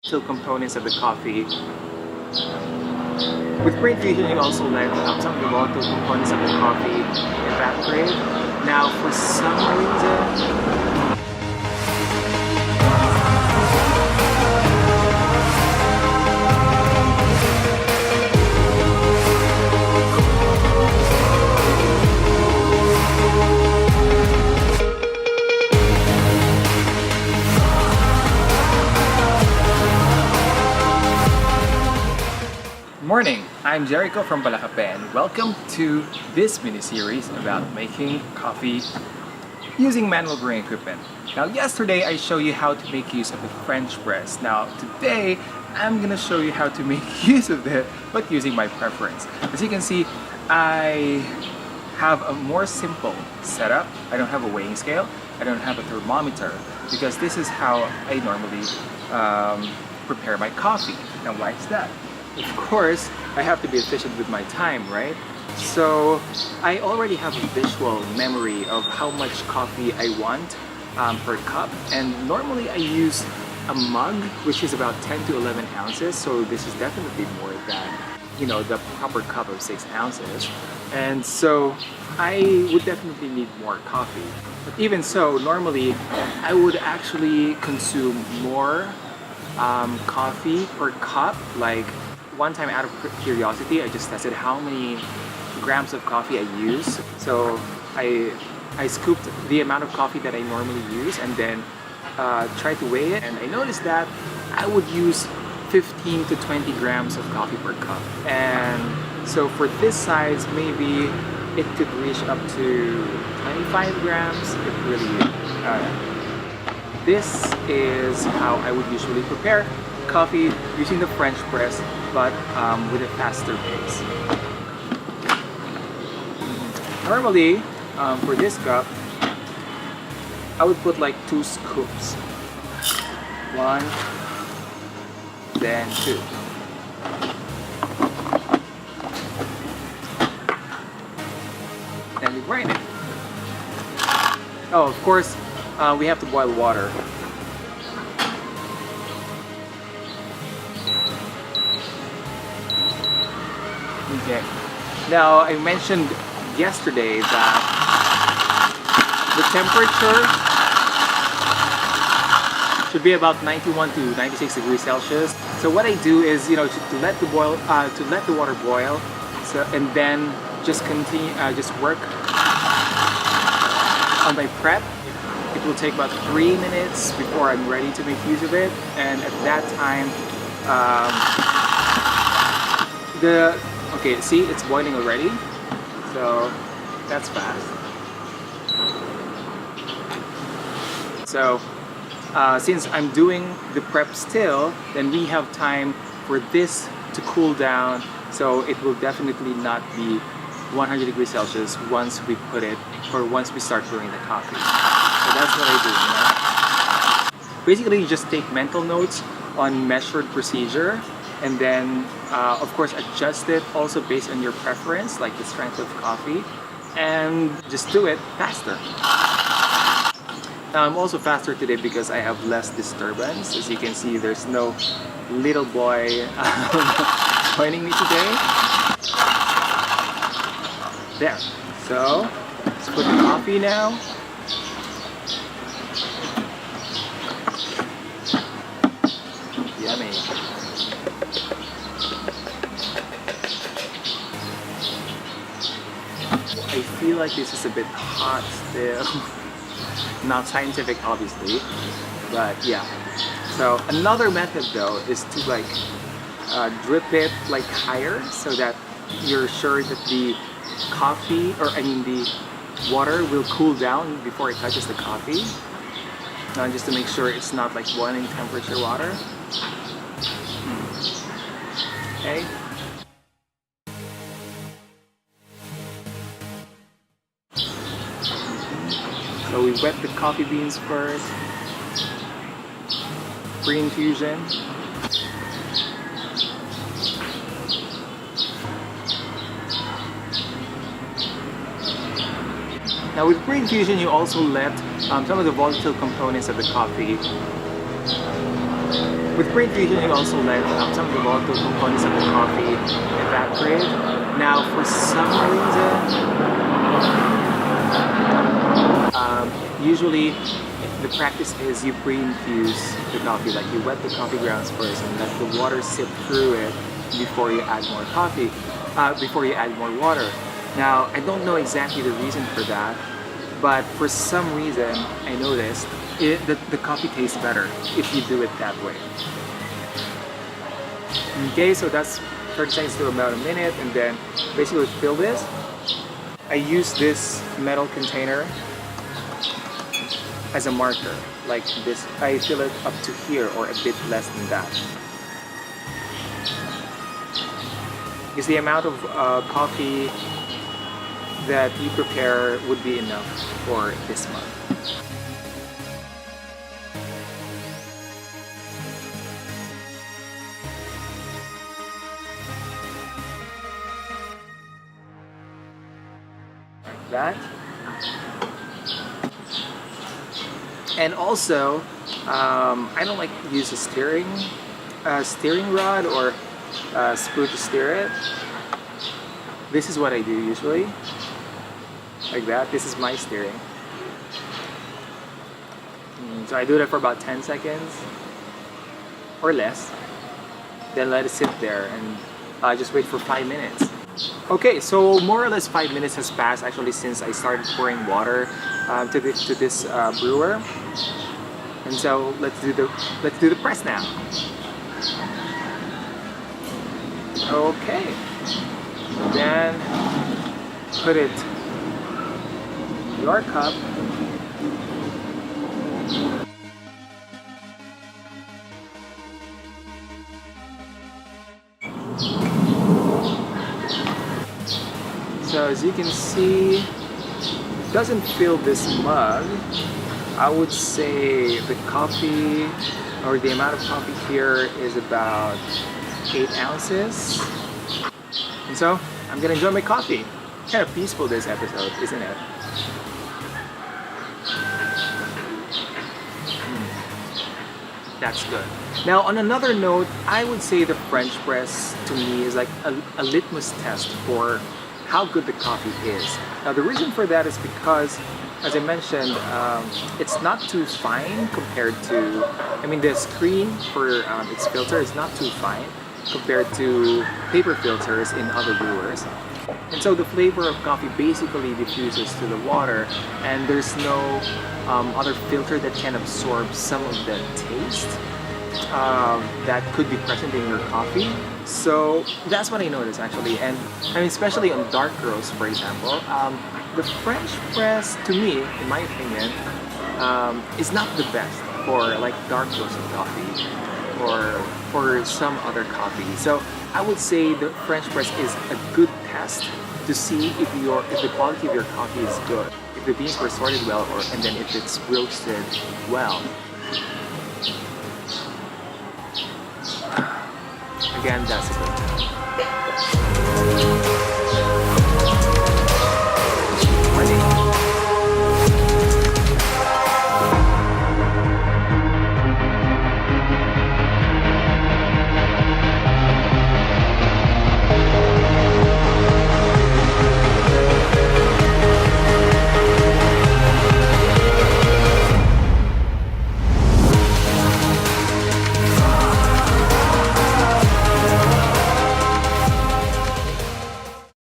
volatile components of the coffee. With brain fusion, you also let some of the volatile components of the coffee evaporate. Now, for some reason, Morning, I'm Jericho from Palakape and welcome to this mini-series about making coffee using manual brewing equipment. Now yesterday I showed you how to make use of the French press. Now today I'm gonna show you how to make use of it but using my preference. As you can see, I have a more simple setup. I don't have a weighing scale, I don't have a thermometer because this is how I normally prepare my coffee. Now why is that? Of course, I have to be efficient with my time, right? So I already have a visual memory of how much coffee I want per cup, and normally I use a mug which is about 10 to 11 ounces, so this is definitely more than, you know, the proper cup of 6 ounces. And so I would definitely need more coffee. But even so, normally I would actually consume more coffee per cup. Like one time, out of curiosity, I just tested how many grams of coffee I use. So I scooped the amount of coffee that I normally use and then tried to weigh it, and I noticed that I would use 15 to 20 grams of coffee per cup. And so for this size, maybe it could reach up to 25 grams. It really this is how I would usually prepare coffee using the French press, but with a faster pace. Normally, for this cup, I would put like 2 scoops. 1, then 2. Then we grind it. Oh, of course, we have to boil water. Okay. Now, I mentioned yesterday that the temperature should be about 91 to 96 degrees Celsius. So what I do is, you know, to let the water boil, so and then just continue, just work on my prep. It will take about 3 minutes before I'm ready to make use of it, and at that time, okay, see, it's boiling already, so that's fast. So since I'm doing the prep still, then we have time for this to cool down, so it will definitely not be 100 degrees Celsius once we put it, or once we start brewing the coffee. So that's what I do, you know? Basically, you just take mental notes on measured procedure, and then of course adjust it also based on your preference, like the strength of coffee, and just do it faster. Now I'm also faster today because I have less disturbance. As you can see, there's no little boy joining me today. There. So let's put the coffee now. Yummy. I feel like this is a bit hot still. Not scientific, obviously, but yeah. So another method though is to like drip it like higher so that you're sure that the coffee, or I mean the water, will cool down before it touches the coffee. Just to make sure it's not like boiling temperature water. Okay. So we wet the coffee beans first. Pre-infusion. Now with pre-infusion, you also let some of the volatile components of the coffee With pre-infusion, you also let some of the volatile components of the coffee evaporate. Now, for some reason, usually the practice is you pre-infuse the coffee, like you wet the coffee grounds first and let the water sip through it before you add more coffee, before you add more water. Now, I don't know exactly the reason for that, but for some reason, I noticed the coffee tastes better if you do it that way. Okay, so that's 30 seconds to about a minute, and then basically fill this. I use this metal container as a marker, like this. I fill it up to here or a bit less than that. Because the amount of coffee that you prepare would be enough for this month. Like that. And also, I don't like to use a steering rod or spoon to steer it. This is what I do usually. Like that. This is my steering. So I do that for about 10 seconds or less. Then let it sit there and just wait for 5 minutes. Okay, so more or less 5 minutes has passed actually since I started pouring water to this brewer. And so let's do the press now. Okay. Then put it in your cup. So as you can see, it doesn't fill this mug. I would say the coffee, or the amount of coffee here, is about 8 ounces. And so I'm gonna enjoy my coffee. Kind of peaceful this episode, isn't it? That's good. Now on another note, I would say the French press to me is like a litmus test for how good the coffee is. Now the reason for that is because, as I mentioned, it's not too fine compared to, the screen for its filter is not too fine compared to paper filters in other brewers. And so the flavor of coffee basically diffuses to the water, and there's no other filter that can absorb some of the taste that could be present in your coffee. So that's what I noticed actually, and especially on dark roast, for example, the French press, to me, in my opinion, is not the best for like dark roasted coffee or for some other coffee. So I would say the French press is a good test to see if the quality of your coffee is good, if the beans were sorted well, and then if it's roasted well. Again, that's good.